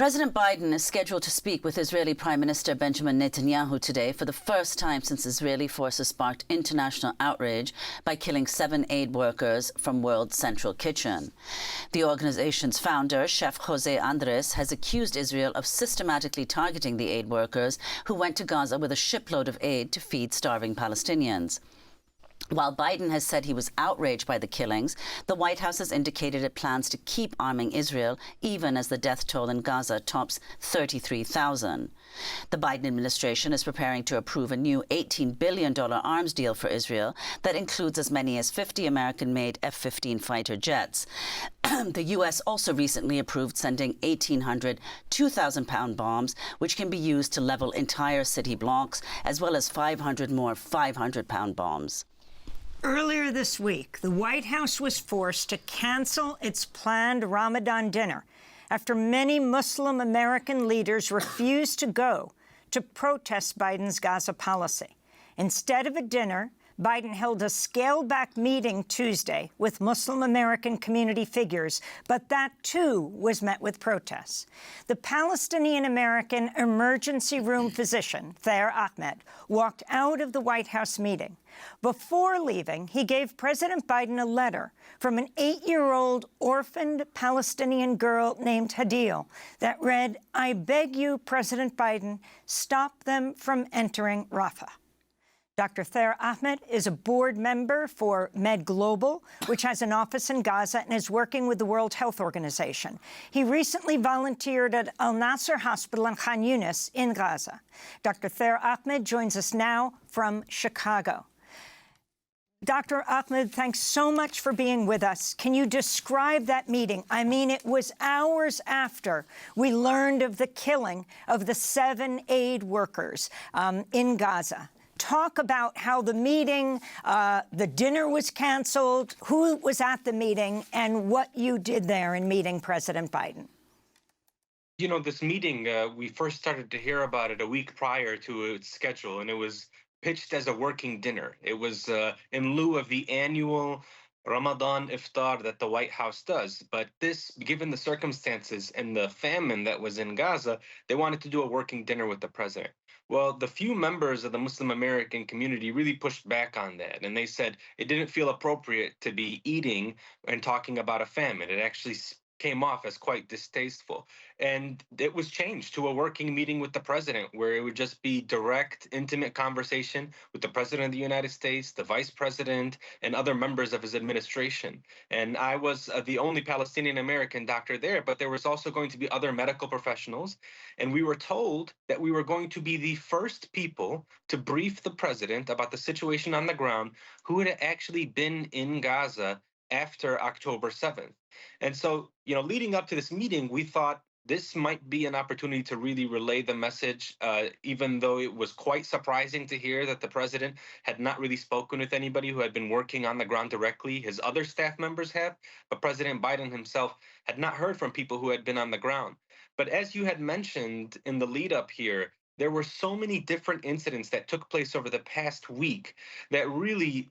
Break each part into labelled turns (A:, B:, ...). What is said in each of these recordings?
A: President Biden is scheduled to speak with Israeli Prime Minister Benjamin Netanyahu today for the first time since Israeli forces sparked international outrage by killing 7 aid workers from World Central Kitchen. The organization's founder, Chef Jose Andres, has accused Israel of systematically targeting the aid workers who went to Gaza with a shipload of aid to feed starving Palestinians. While Biden has said he was outraged by the killings, the White House has indicated it plans to keep arming Israel even as the death toll in Gaza tops 33,000. The Biden administration is preparing to approve a new $18 billion arms deal for Israel that includes as many as 50 American-made F-15 fighter jets. The U.S. also recently approved sending 1,800 2,000-pound bombs, which can be used to level entire city blocks, as well as 500 more 500-pound bombs.
B: Earlier this week, the White House was forced to cancel its planned Ramadan dinner after many Muslim American leaders refused to go to protest Biden's Gaza policy. Instead of a dinner, Biden held a scaled-back meeting Tuesday with Muslim American community figures, but that, too, was met with protests. The Palestinian American emergency room physician, Ahmed, walked out of the White House meeting. Before leaving, he gave President Biden a letter from an 8-year-old orphaned Palestinian girl named Hadeel that read, "I beg you, President Biden, stop them from entering Rafah." Dr. Ahmed is a board member for MedGlobal, which has an office in Gaza and is working with the World Health Organization. He recently volunteered at Nasser Hospital in Khan Younis in Gaza. Dr. Ahmed joins us now from Chicago. Dr. Ahmed, thanks so much for being with us. Can you describe that meeting? I mean, it was hours after we learned of the killing of the 7 aid workers in Gaza. Talk about how the meeting, the dinner was canceled, who was at the meeting, and what you did there in meeting President Biden.
C: You know, this meeting, we first started to hear about it a week prior to its schedule, and it was pitched as a working dinner. It was in lieu of the annual Ramadan iftar that the White House does. But this, given the circumstances and the famine that was in Gaza, they wanted to do a working dinner with the president. Well, the few members of the Muslim American community really pushed back on that, and they said it didn't feel appropriate to be eating and talking about a famine. It actually came off as quite distasteful. And it was changed to a working meeting with the president, where it would just be direct, intimate conversation with the president of the United States, the vice president, and other members of his administration. And I was the only Palestinian American doctor there, but there was also going to be other medical professionals. And we were told that we were going to be the first people to brief the president about the situation on the ground who had actually been in Gaza after October 7th. And so, you know, leading up to this meeting, we thought this might be an opportunity to really relay the message, even though it was quite surprising to hear that the president had not really spoken with anybody who had been working on the ground directly. His other staff members have, but President Biden himself had not heard from people who had been on the ground. But as you had mentioned in the lead up here, there were so many different incidents that took place over the past week that really,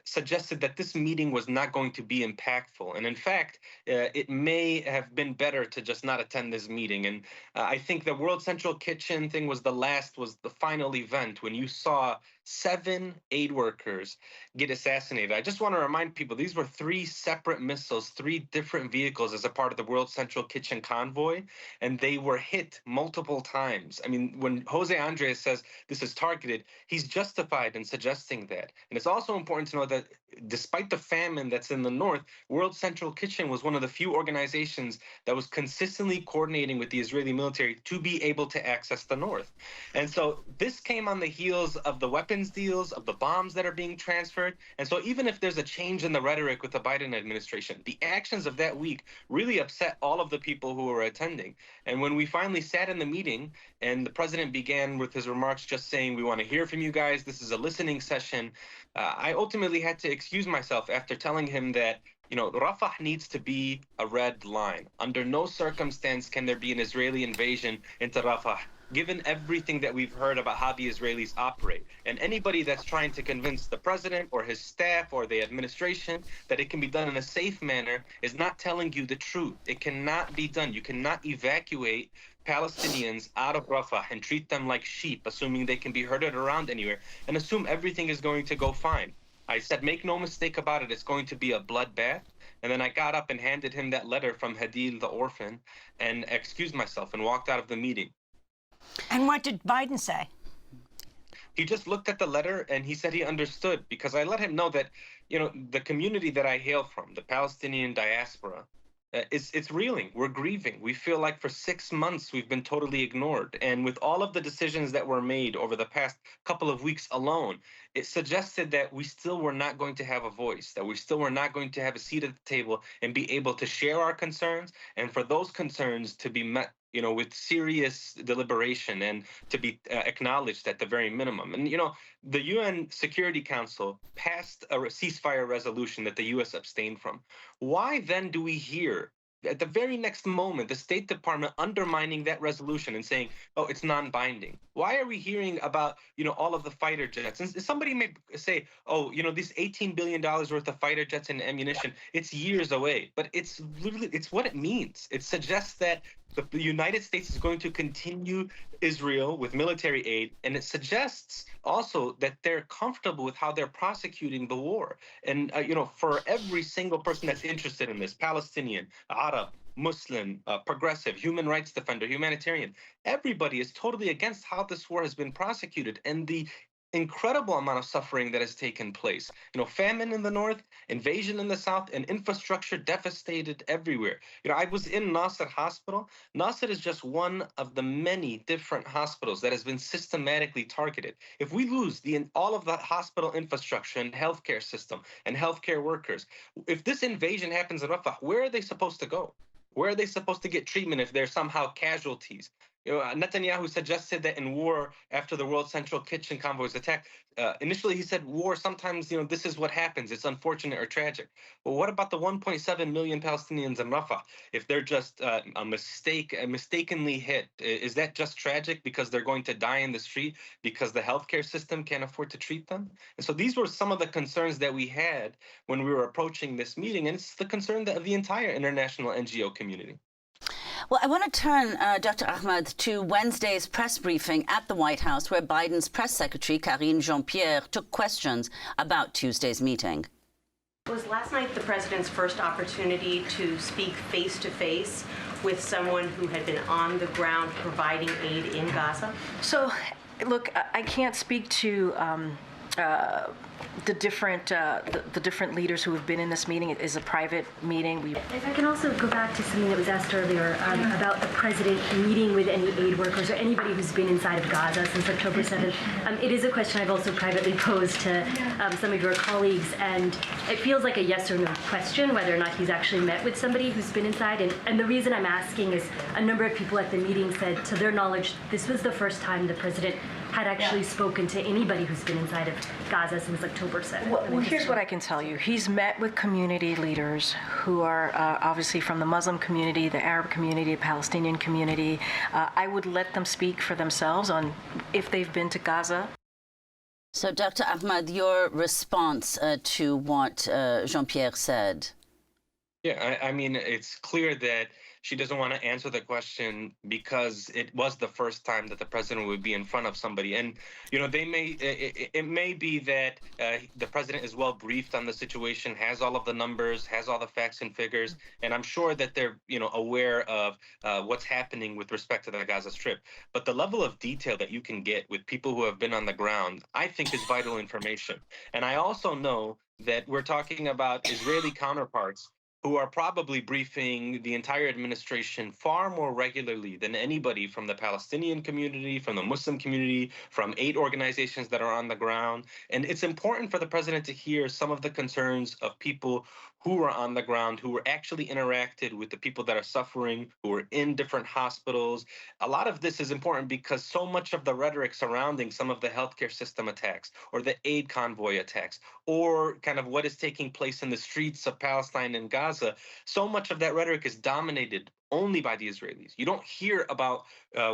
C: suggested that this meeting was not going to be impactful. And in fact, it may have been better to just not attend this meeting. And I think the World Central Kitchen thing was the final event when you saw 7 aid workers get assassinated. I just want to remind people, these were 3 separate missiles, 3 different vehicles as a part of the World Central Kitchen convoy, and they were hit multiple times. I mean, when Jose Andres says this is targeted, he's justified in suggesting that. And it's also important to know that despite the famine that's in the north, World Central Kitchen was one of the few organizations that was consistently coordinating with the Israeli military to be able to access the north. And so this came on the heels of the weapons deals, of the bombs that are being transferred. And so even if there's a change in the rhetoric with the Biden administration, the actions of that week really upset all of the people who were attending. And when we finally sat in the meeting and the president began with his remarks just saying, we want to hear from you guys, this is a listening session, I ultimately had to excuse myself after telling him that, Rafah needs to be a red line. Under no circumstance can there be an Israeli invasion into Rafah. given everything that we've heard about how the Israelis operate. And anybody that's trying to convince the president or his staff or the administration that it can be done in a safe manner is not telling you the truth. It cannot be done. You cannot evacuate Palestinians out of Rafah and treat them like sheep, assuming they can be herded around anywhere, and assume everything is going to go fine. I said, make no mistake about it, it's going to be a bloodbath. And then I got up and handed him that letter from Hadeel, the orphan, and excused myself and walked out of the meeting.
B: And what did Biden say?
C: He just looked at the letter and he said he understood, because I let him know that, the community that I hail from, the Palestinian diaspora, it's reeling. We're grieving. We feel like for 6 months we've been totally ignored. And with all of the decisions that were made over the past couple of weeks alone, it suggested that we still were not going to have a voice, that we still were not going to have a seat at the table and be able to share our concerns, and for those concerns to be met with serious deliberation and to be acknowledged at the very minimum. And, the UN Security Council passed a ceasefire resolution that the U.S. abstained from. Why then do we hear at the very next moment the State Department undermining that resolution and saying, oh, it's non-binding? Why are we hearing about, all of the fighter jets? And somebody may say, oh, these $18 billion worth of fighter jets and ammunition, it's years away. But it's literally, it's what it means. It suggests that the United States is going to continue Israel with military aid, and it suggests also that they're comfortable with how they're prosecuting the war. And, for every single person that's interested in this, Palestinian, Arab, Muslim, progressive, human rights defender, humanitarian, everybody is totally against how this war has been prosecuted and the incredible amount of suffering that has taken place. Famine in the north, invasion in the south, and infrastructure devastated everywhere. I was in Nasser Hospital. Nasser is just one of the many different hospitals that has been systematically targeted. If we lose all of the hospital infrastructure and healthcare system and healthcare workers, if this invasion happens in Rafah, where are they supposed to go? Where are they supposed to get treatment if they're somehow casualties? Netanyahu suggested that in war, after the World Central Kitchen convoy was attacked, initially he said war, sometimes, this is what happens. It's unfortunate or tragic. Well, what about the 1.7 million Palestinians in Rafah? If they're just mistakenly hit, is that just tragic because they're going to die in the street because the healthcare system can't afford to treat them? And so these were some of the concerns that we had when we were approaching this meeting, and it's the concern of the entire international NGO community.
A: Well, I want to turn, Dr. Ahmed, to Wednesday's press briefing at the White House, where Biden's press secretary, Karine Jean-Pierre, took questions about Tuesday's meeting.
D: Was last night the president's first opportunity to speak face-to-face with someone who had been on the ground providing aid in Gaza?
E: So, look, I can't speak to the different leaders who have been in this meeting. It is a private meeting.
F: If I can also go back to something that was asked earlier about the president meeting with any aid workers or anybody who's been inside of Gaza since October 7th. It is a question I've also privately posed to some of your colleagues, and it feels like a yes or no question whether or not he's actually met with somebody who's been inside. And the reason I'm asking is a number of people at the meeting said, to their knowledge, this was the first time the president had actually spoken to anybody who's been inside of Gaza since October 7th.
E: Well, here's what I can tell you. He's met with community leaders who are obviously from the Muslim community, the Arab community, the Palestinian community. I would let them speak for themselves on if they've been to Gaza.
A: So, Dr. Ahmad, your response to what Jean-Pierre said?
C: Yeah, I mean, it's clear that she doesn't want to answer the question because it was the first time that the president would be in front of somebody. And, it may be that the president is well briefed on the situation, has all of the numbers, has all the facts and figures. And I'm sure that they're, aware of what's happening with respect to the Gaza Strip. But the level of detail that you can get with people who have been on the ground, I think is vital information. And I also know that we're talking about Israeli counterparts who are probably briefing the entire administration far more regularly than anybody from the Palestinian community, from the Muslim community, from aid organizations that are on the ground. And it's important for the president to hear some of the concerns of people who are on the ground, who were actually interacted with the people that are suffering, who are in different hospitals. A lot of this is important because so much of the rhetoric surrounding some of the healthcare system attacks or the aid convoy attacks or kind of what is taking place in the streets of Palestine and Gaza, so much of that rhetoric is dominated only by the Israelis. You don't hear about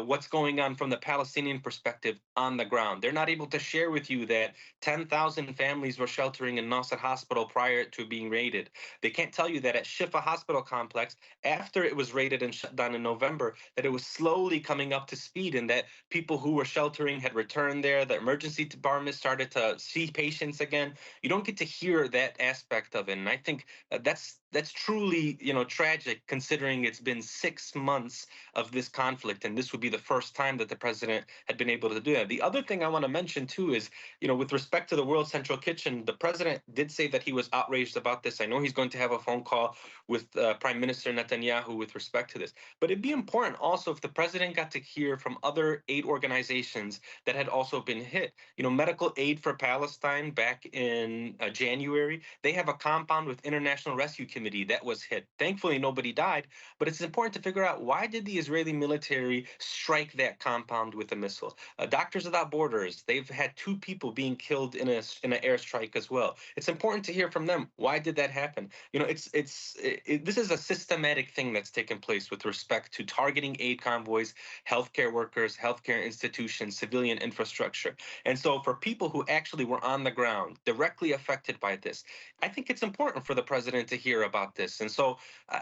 C: what's going on from the Palestinian perspective on the ground. They're not able to share with you that 10,000 families were sheltering in Nasser Hospital prior to being raided. They can't tell you that at Shifa Hospital Complex, after it was raided and shut down in November, that it was slowly coming up to speed and that people who were sheltering had returned there. The emergency department started to see patients again. You don't get to hear that aspect of it. And I think that's truly, tragic, considering it's been 6 months of this conflict, and this would be the first time that the president had been able to do that. The other thing I want to mention too is, with respect to the World Central Kitchen, the president did say that he was outraged about this. I know he's going to have a phone call with Prime Minister Netanyahu with respect to this, but it'd be important also if the president got to hear from other aid organizations that had also been hit. Medical Aid for Palestine back in January, they have a compound with International Rescue Committee that was hit. Thankfully, nobody died, but it's important to figure out, why did the Israeli military strike that compound with a missile? Doctors Without Borders, they've had 2 people being killed in an airstrike as well. It's important to hear from them. Why did that happen? This is a systematic thing that's taken place with respect to targeting aid convoys, healthcare workers, healthcare institutions, civilian infrastructure. And so for people who actually were on the ground, directly affected by this, I think it's important for the president to hear about this. And so,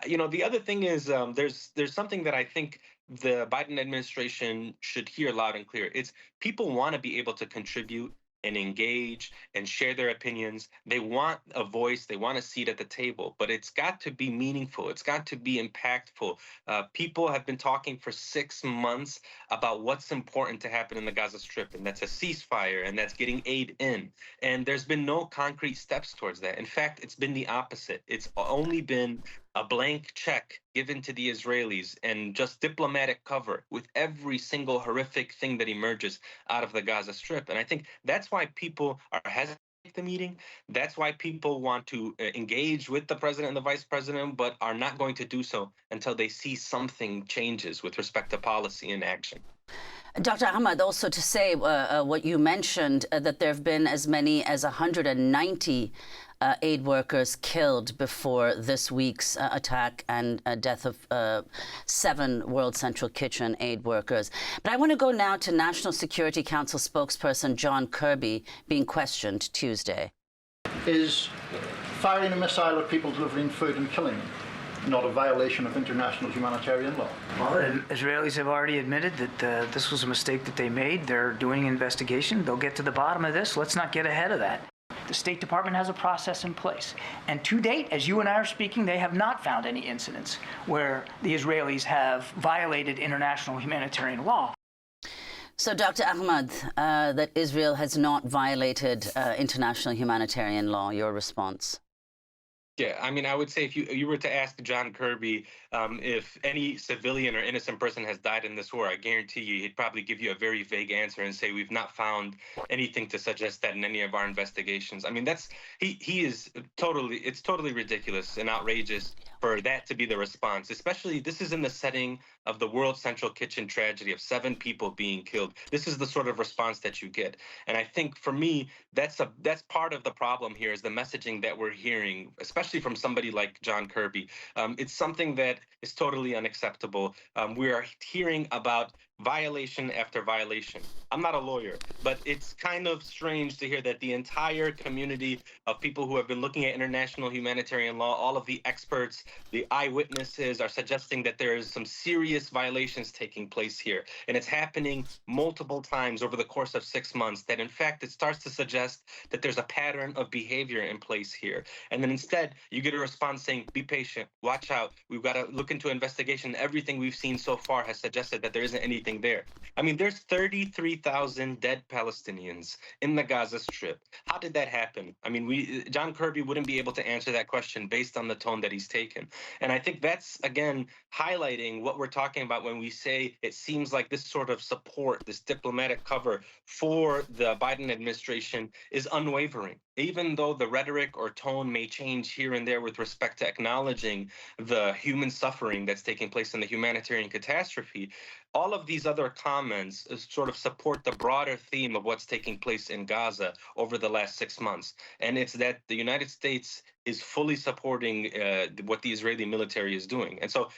C: the other thing is, there's something that I think the Biden administration should hear loud and clear. It's people want to be able to contribute and engage and share their opinions. They want a voice. They want a seat at the table, but it's got to be meaningful. It's got to be impactful. People have been talking for 6 months about what's important to happen in the Gaza Strip, and that's a ceasefire, and that's getting aid in. And there's been no concrete steps towards that. In fact, it's been the opposite. It's only been a blank check given to the Israelis and just diplomatic cover with every single horrific thing that emerges out of the Gaza Strip. And I think that's why people are hesitant at the meeting. That's why people want to engage with the president and the vice president, but are not going to do so until they see something changes with respect to policy and action.
A: Dr. Ahmad, also to say what you mentioned, that there have been as many as 190 aid workers killed before this week's attack and death of 7 World Central Kitchen aid workers. But I want to go now to National Security Council spokesperson John Kirby being questioned Tuesday.
G: Is firing a missile at people delivering food and killing them not a violation of international humanitarian law?
H: Well, the Israelis have already admitted that this was a mistake that they made. They're doing an investigation. They'll get to the bottom of this. Let's not get ahead of that. The State Department has a process in place. And to date, as you and I are speaking, they have not found any incidents where the Israelis have violated international humanitarian law.
A: So, Dr. Ahmad, that Israel has not violated international humanitarian law, your response?
C: Yeah, I mean, I would say if you were to ask John Kirby if any civilian or innocent person has died in this war, I guarantee you he'd probably give you a very vague answer and say we've not found anything to suggest that in any of our investigations. I mean, it's totally ridiculous and outrageous for that to be the response. Especially, this is in the setting of the World Central Kitchen tragedy of 7 people being killed. This is the sort of response that you get. And I think for me, that's part of the problem here is the messaging that we're hearing, especially from somebody like John Kirby. It's something that is totally unacceptable. We are hearing about violation after violation. I'm not a lawyer, but it's kind of strange to hear that the entire community of people who have been looking at international humanitarian law, all of the experts, the eyewitnesses are suggesting that there is some serious violations taking place here. And it's happening multiple times over the course of 6 months, that in fact, it starts to suggest that there's a pattern of behavior in place here. And then instead, you get a response saying, be patient, watch out, we've got to look into investigation. Everything we've seen so far has suggested that there isn't anything there. I mean, there's 33,000 dead Palestinians in the Gaza Strip. How did that happen? I mean, John Kirby wouldn't be able to answer that question based on the tone that he's taken. And I think that's, again, highlighting what we're talking about when we say it seems like this sort of support, this diplomatic cover for the Biden administration is unwavering. Even though the rhetoric or tone may change here and there with respect to acknowledging the human suffering that's taking place in the humanitarian catastrophe, all of these these other comments sort of support the broader theme of what's taking place in Gaza over the last 6 months. And it's that the United States is fully supporting what the Israeli military is doing. And so,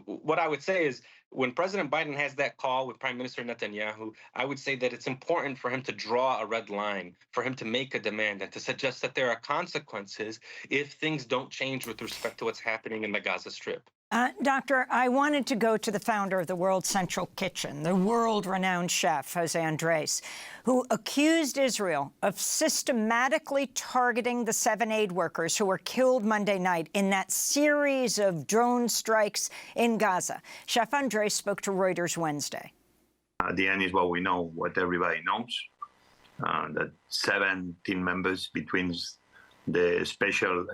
C: what I would say is when President Biden has that call with Prime Minister Netanyahu, I would say that it's important for him to draw a red line, for him to make a demand and to suggest that there are consequences if things don't change with respect to what's happening in the Gaza Strip.
B: Doctor, I wanted to go to the founder of the World Central Kitchen, the world-renowned chef, Jose Andres, who accused Israel of systematically targeting the 7 aid workers who were killed Monday night in that series of drone strikes in Gaza. Chef Andres spoke to Reuters Wednesday.
I: At the end is what we know, what everybody knows, that 7 team members between the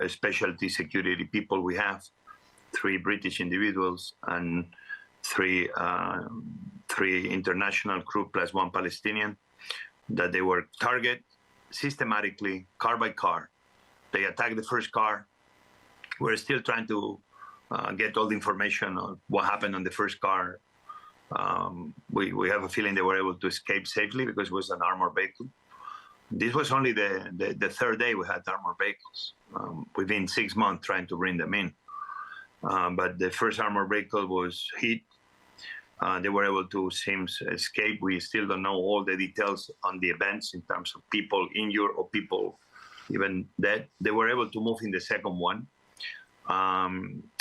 I: specialty security people we have, 3 British individuals and 3 international crew plus 1 Palestinian, that they were targeted systematically, car by car. They attacked the first car. We're still trying to get all the information on what happened on the first car. We have a feeling they were able to escape safely because it was an armored vehicle. This was only the third day we had armored vehicles. We've been 6 months trying to bring them in. But the first armored vehicle was hit. They were able to escape. We still don't know all the details on the events in terms of people injured or people even dead. They were able to move in the second one.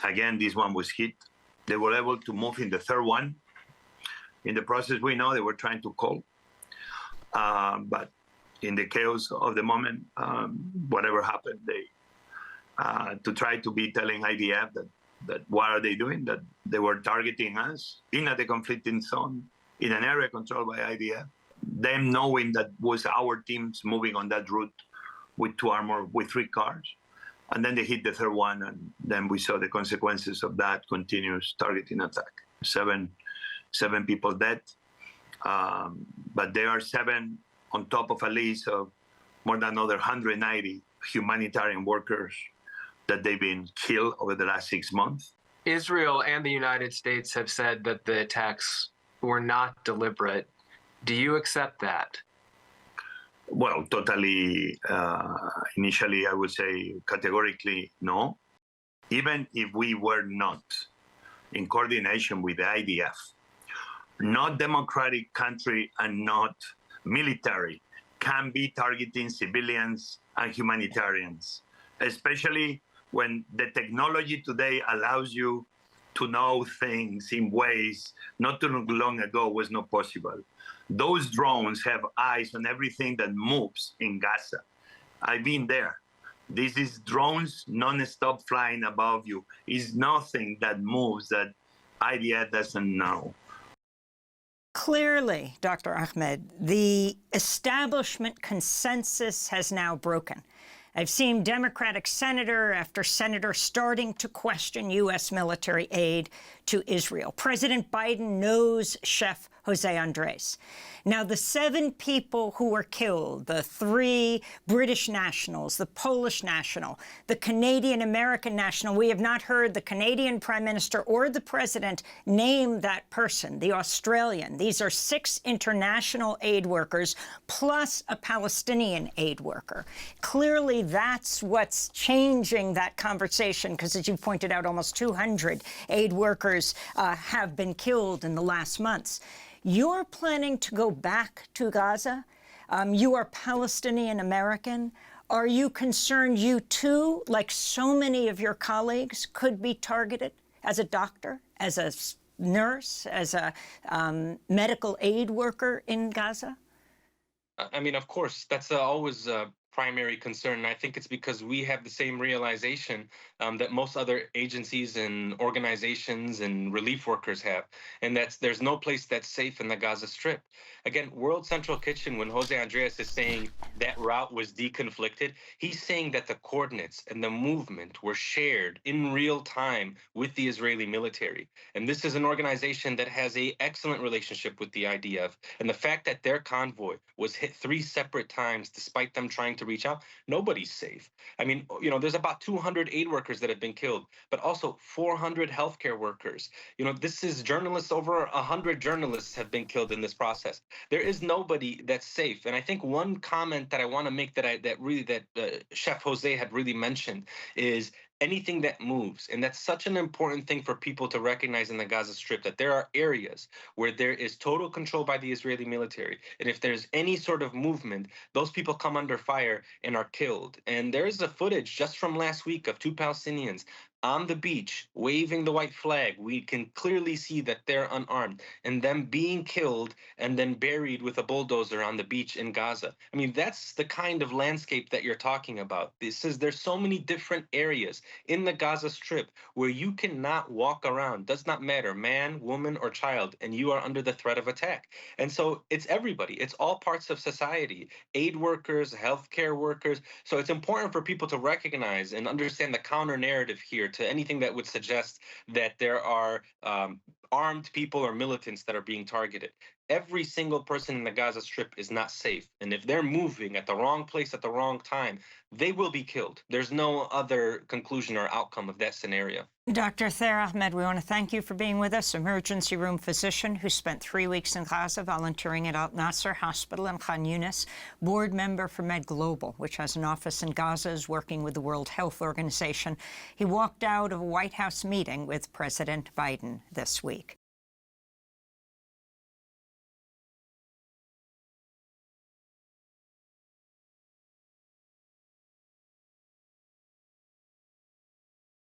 I: Again, this one was hit. They were able to move in the third one. In the process, we know they were trying to call. But in the chaos of the moment, whatever happened, to try to be telling IDF that what are they doing, that they were targeting us in the conflicting zone, in an area controlled by IDF, them knowing that was our teams moving on that route with 3 cars. And then they hit the third one, and then we saw the consequences of that continuous targeting attack. 7 people dead, but there are 7 on top of a list of more than another 190 humanitarian workers that they've been killed over the last 6 months.
J: Israel and the United States have said that the attacks were not deliberate. Do you accept that?
I: Well, totally. Initially, I would say categorically no. Even if we were not in coordination with the IDF, not democratic country and not military can be targeting civilians and humanitarians, especially when the technology today allows you to know things in ways not too long ago was not possible. Those drones have eyes on everything that moves in Gaza. I've been there. This is drones non-stop flying above you. It's nothing that moves that IDF doesn't know.
B: Clearly, Dr. Ahmed, the establishment consensus has now broken. I've seen Democratic senator after senator starting to question U.S. military aid to Israel. President Biden knows Chef Jose Andres. Now, the 7 people who were killed, the 3 British nationals, the Polish national, the Canadian American national, we have not heard the Canadian Prime Minister or the President name that person, the Australian. These are 6 international aid workers plus a Palestinian aid worker. Clearly, that's what's changing that conversation, because as you pointed out, almost 200 aid workers have been killed in the last months. You're planning to go back to Gaza. You are Palestinian American. Are you concerned you too, like so many of your colleagues, could be targeted as a doctor, as a nurse, as a medical aid worker in Gaza?
C: I mean, of course, that's always a primary concern. And I think it's because we have the same realization that most other agencies and organizations and relief workers have, and there's no place that's safe in the Gaza Strip. Again, World Central Kitchen, when Jose Andres is saying that route was deconflicted, he's saying that the coordinates and the movement were shared in real time with the Israeli military. And this is an organization that has an excellent relationship with the IDF. And the fact that their convoy was hit 3 separate times, despite them trying to reach out. Nobody's safe. I mean, you know, there's about 200 aid workers that have been killed, but also 400 healthcare workers. You know, this is journalists, over 100 journalists have been killed in this process. There is nobody that's safe. And I think one comment that I want to make that Chef Jose had really mentioned is anything that moves. And that's such an important thing for people to recognize in the Gaza Strip, that there are areas where there is total control by the Israeli military. And if there's any sort of movement, those people come under fire and are killed. And there is a footage just from last week of 2 Palestinians on the beach waving the white flag. We can clearly see that they're unarmed, and them being killed and then buried with a bulldozer on the beach in Gaza. I mean, that's the kind of landscape that you're talking about. There's so many different areas in the Gaza Strip where you cannot walk around, does not matter, man, woman, or child, and you are under the threat of attack. And so it's everybody, it's all parts of society, aid workers, healthcare workers. So it's important for people to recognize and understand the counter narrative here to anything that would suggest that there are armed people or militants that are being targeted. Every single person in the Gaza Strip is not safe. And if they're moving at the wrong place at the wrong time, they will be killed. There's no other conclusion or outcome of that scenario.
B: Dr. Thayer Ahmed, we want to thank you for being with us, emergency room physician who spent 3 weeks in Gaza volunteering at Nasser Hospital in Khan Younis, board member for MedGlobal, which has an office in Gaza, is working with the World Health Organization. He walked out of a White House meeting with President Biden this week.